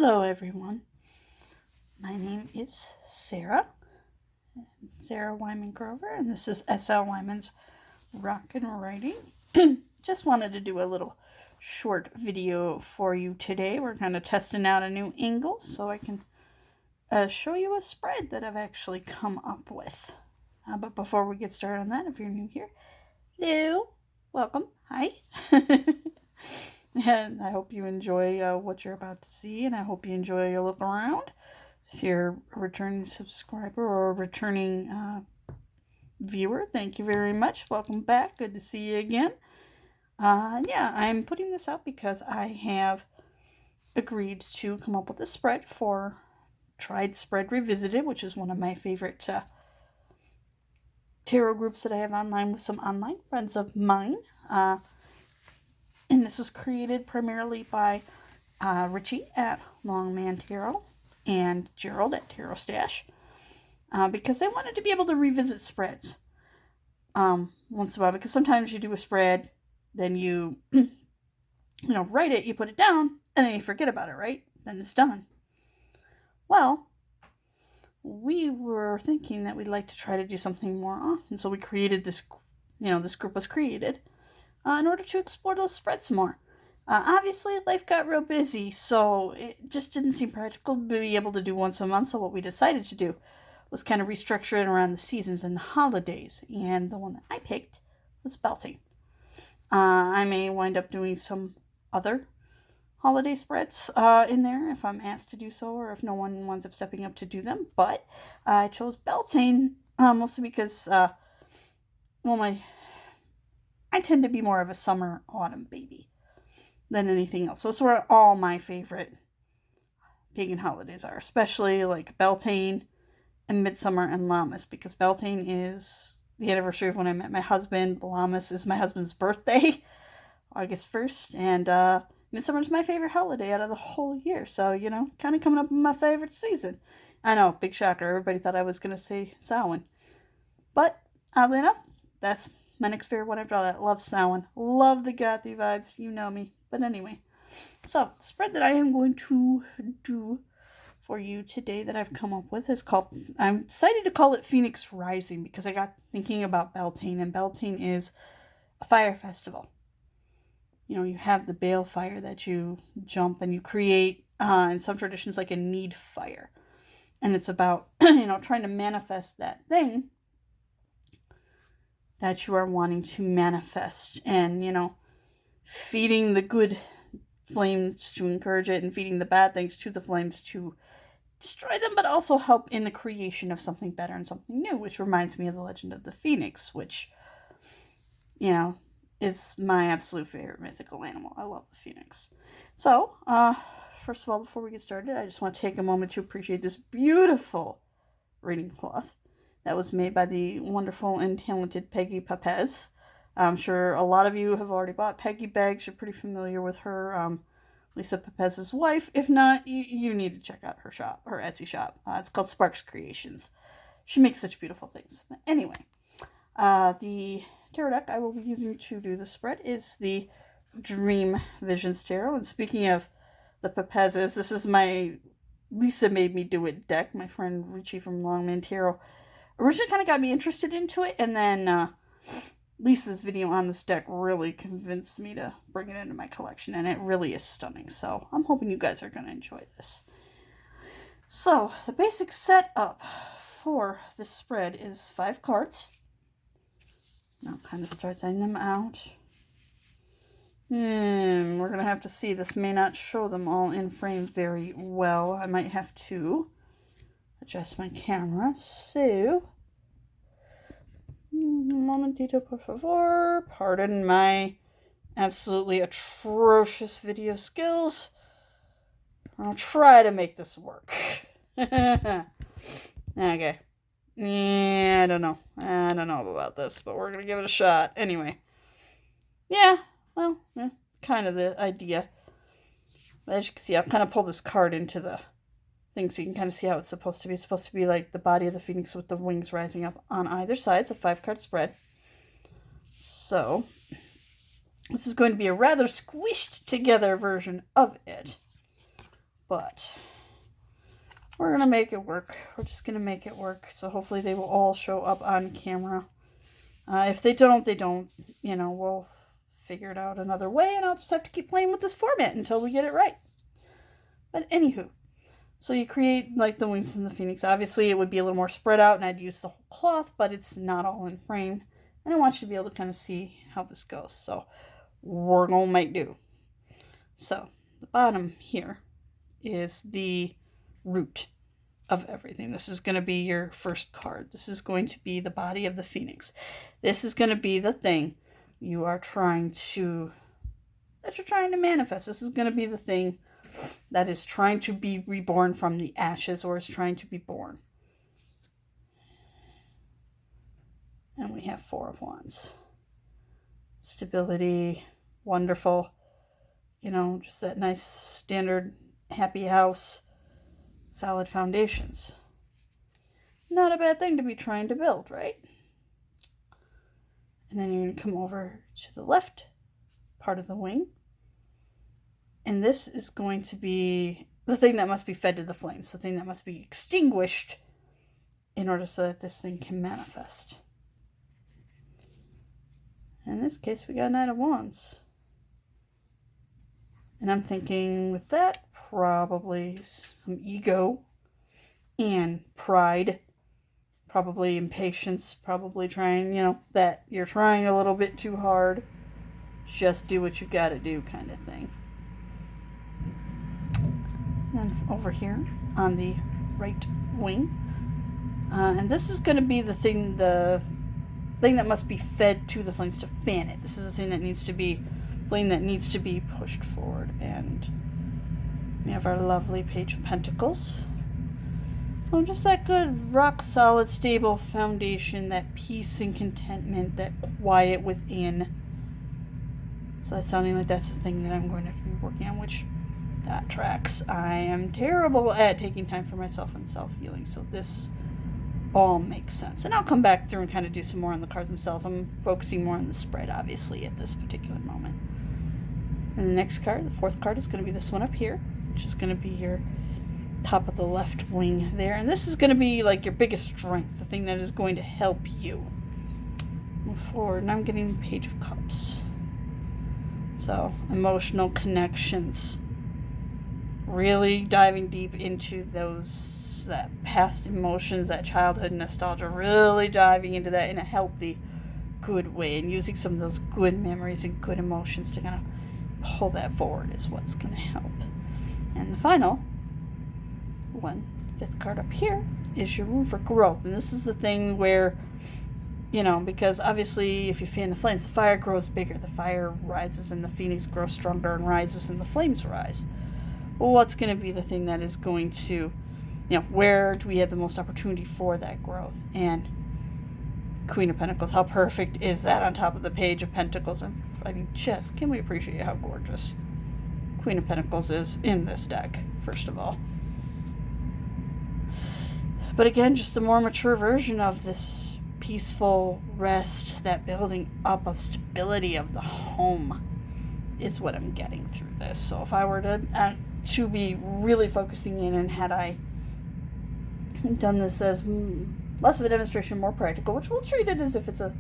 Hello everyone, my name is Sarah Wyman Grover, and this is S.L. Wyman's Rock and Writing. Just wanted to do a little short video for you today. We're kind of testing out a new angle so I can show you a spread that I've actually come up with. But before we get started on that, if you're new here, hello, welcome, hi. And I hope you enjoy what you're about to see, and I hope you enjoy your look around. If you're a returning subscriber or a returning viewer, thank you very much. Welcome back. Good to see you again. Yeah, I'm putting this out because I have agreed to come up with a spread for Tried Spread Revisited, which is one of my favorite tarot groups that I have online with some online friends of mine. And this was created primarily by Richie at Longman Tarot and Gerald at Tarotstache because they wanted to be able to revisit spreads once in a while, because sometimes you do a spread, then you write it, you put it down, and then you forget about it, right? Then it's done. Well, we were thinking that we'd like to try to do something more often, so we created this, this group was created in order to explore those spreads more. Obviously, life got real busy, so it just didn't seem practical to be able to do once a month. So what we decided to do was kind of restructure it around the seasons and the holidays. And the one that I picked was Beltane. I may wind up doing some other holiday spreads in there if I'm asked to do so, or if no one winds up stepping up to do them. But I chose Beltane mostly because, I tend to be more of a summer-autumn baby than anything else. So that's where all my favorite pagan holidays are, especially like Beltane and Midsummer and Lammas, because Beltane is the anniversary of when I met my husband. Lammas is my husband's birthday, August 1st, and Midsummer is my favorite holiday out of the whole year. So, kind of coming up in my favorite season. I know, big shocker. Everybody thought I was going to say Samhain. But, oddly enough, that's my next favorite one after all that. Love Samhain. Love the gothy vibes. You know me. But anyway. So, the spread that I am going to do for you today that I've come up with is called, I'm decided to call it Phoenix Rising, because I got thinking about Beltane, and Beltane is a fire festival. You have the bale fire that you jump and you create, in some traditions, like a need fire. And it's about, trying to manifest that thing that you are wanting to manifest, and, feeding the good flames to encourage it, and feeding the bad things to the flames to destroy them, but also help in the creation of something better and something new, which reminds me of the legend of the Phoenix, which, is my absolute favorite mythical animal. I love the Phoenix. So, first of all, before we get started, I just want to take a moment to appreciate this beautiful reading cloth that was made by the wonderful and talented Peggy Papez. I'm sure a lot of you have already bought Peggy bags. You're pretty familiar with her, Lisa Papez's wife. If not, you need to check out her shop, her Etsy shop. It's called Sparks Creations. She makes such beautiful things. But anyway, the tarot deck I will be using to do the spread is the Dream Visions Tarot. And speaking of the Papezes, this is my Lisa Made Me Do It deck. My friend Richie from Longman Tarot originally kind of got me interested into it, and then Lisa's video on this deck really convinced me to bring it into my collection, and it really is stunning. So I'm hoping you guys are going to enjoy this. So the basic setup for this spread is 5 cards. Now kind of start setting them out. We're going to have to see. This may not show them all in frame very well. I might have to adjust my camera. So, un momentito, por favor. Pardon my absolutely atrocious video skills. I'll try to make this work. Okay. Yeah, I don't know about this, but we're going to give it a shot. Anyway. Yeah, kind of the idea. But as you can see, I'll kind of pull this card into the thing so you can kind of see how it's supposed to be. It's supposed to be like the body of the phoenix with the wings rising up on either side. It's a 5-card spread. So, this is going to be a rather squished together version of it. but we're going to make it work. We're just going to make it work. So hopefully they will all show up on camera. If they don't, they don't. You know, we'll figure it out another way, and I'll just have to keep playing with this format until we get it right. But anywho, so you create like the wings and the phoenix. Obviously, it would be a little more spread out, and I'd use the whole cloth, but it's not all in frame. And I want you to be able to kind of see how this goes. So we're going to make do. So the bottom here is the root of everything. This is going to be your first card. This is going to be the body of the phoenix. This is going to be the thing you are trying to manifest. This is going to be the thing that is trying to be reborn from the ashes, or is trying to be born. And we have Four of Wands. Stability, wonderful. You know, just that nice standard happy house, solid foundations. Not a bad thing to be trying to build, right? And then you're going to come over to the left part of the wing. And this is going to be the thing that must be fed to the flames, the thing that must be extinguished in order so that this thing can manifest. In this case, we got Knight of Wands. And I'm thinking with that, probably some ego and pride, probably impatience, probably trying, you know, that you're trying a little bit too hard. Just do what you gotta do kind of thing. Then over here on the right wing. And this is going to be the thing that must be fed to the flames to fan it. This is the thing that needs to be pushed forward. And we have our lovely Page of Pentacles. So just that good, rock solid, stable foundation, that peace and contentment, that quiet within. So that's sounding like that's the thing that I'm going to be working on, which that tracks. I am terrible at taking time for myself and self-healing, so this all makes sense. And I'll come back through and kind of do some more on the cards themselves. I'm focusing more on the spread, obviously, at this particular moment. And the next card, the fourth card, is going to be this one up here, which is going to be your top of the left wing there. And this is going to be like your biggest strength, the thing that is going to help you move forward. And I'm getting Page of Cups. So, emotional connections. Really diving deep into that past emotions, that childhood nostalgia, really diving into that in a healthy, good way, and using some of those good memories and good emotions to kind of pull that forward is what's going to help. And the final one, fifth card up here, is your room for growth. And this is the thing where, you know, because obviously if you fan the flames, the fire grows bigger, the fire rises, and the phoenix grows stronger and rises, and the flames rise. Well, what's going to be the thing that is going to, you know, where do we have the most opportunity for that growth? And Queen of Pentacles, how perfect is that on top of the Page of Pentacles? I mean, just, can we appreciate how gorgeous Queen of Pentacles is in this deck, first of all? But again, just a more mature version of this peaceful rest, that building up of stability of the home is what I'm getting through this. So if I were to be really focusing in, and had I done this as less of a demonstration, more practical, which we'll treat it as if it's an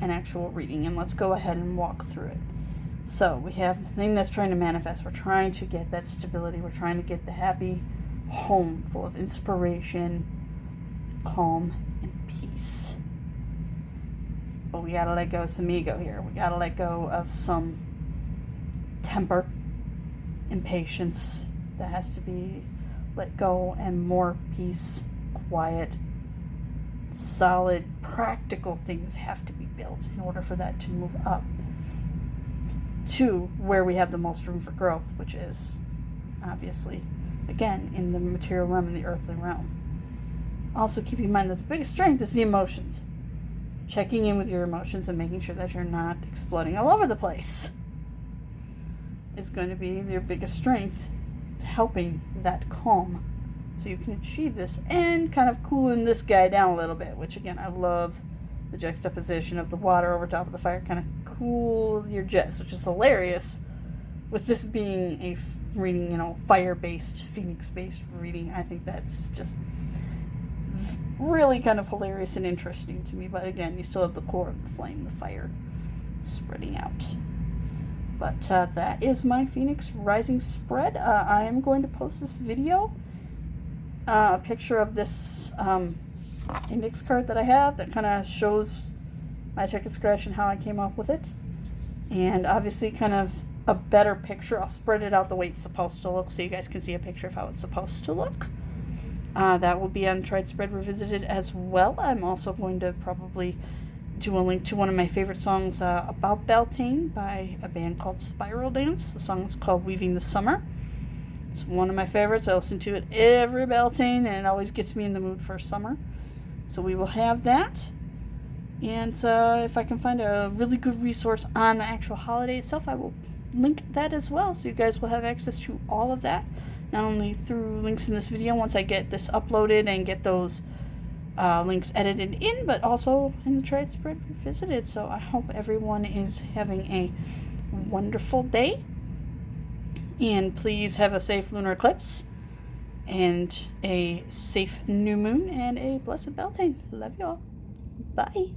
actual reading, and let's go ahead and walk through it. So we have the thing that's trying to manifest. We're trying to get that stability. We're trying to get the happy home full of inspiration, calm, and peace. But we gotta let go of some ego here. We gotta let go of some temper, impatience that has to be let go, and more peace, quiet, solid, practical things have to be built in order for that to move up to where we have the most room for growth, which is obviously, again, in the material realm, in the earthly realm. Also, keep in mind that the biggest strength is the emotions. Checking in with your emotions and making sure that you're not exploding all over the place is going to be your biggest strength, to helping that calm so you can achieve this, and kind of cooling this guy down a little bit, which again, I love the juxtaposition of the water over top of the fire, kind of cool your jets, which is hilarious with this being a reading, you know, fire-based, phoenix-based reading, I think that's just really kind of hilarious and interesting to me. But again, you still have the core of the flame, the fire, spreading out. But that is my Phoenix Rising spread. I am going to post this video, a picture of this index card that I have that kind of shows my check and scratch and how I came up with it. And obviously kind of a better picture. I'll spread it out the way it's supposed to look so you guys can see a picture of how it's supposed to look. That will be on Tried Spread Revisited as well. I'm also going to probably do a link to one of my favorite songs about Beltane by a band called Spiral Dance. The song is called Weaving the Summer. It's one of my favorites. I listen to it every Beltane, and it always gets me in the mood for summer. So we will have that. And if I can find a really good resource on the actual holiday itself, I will link that as well. So you guys will have access to all of that. Not only through links in this video once I get this uploaded and get those links edited in, but also in the Tried Spread Revisited. So I hope everyone is having a wonderful day. And please have a safe lunar eclipse and a safe new moon and a blessed Beltane. Love you all. Bye.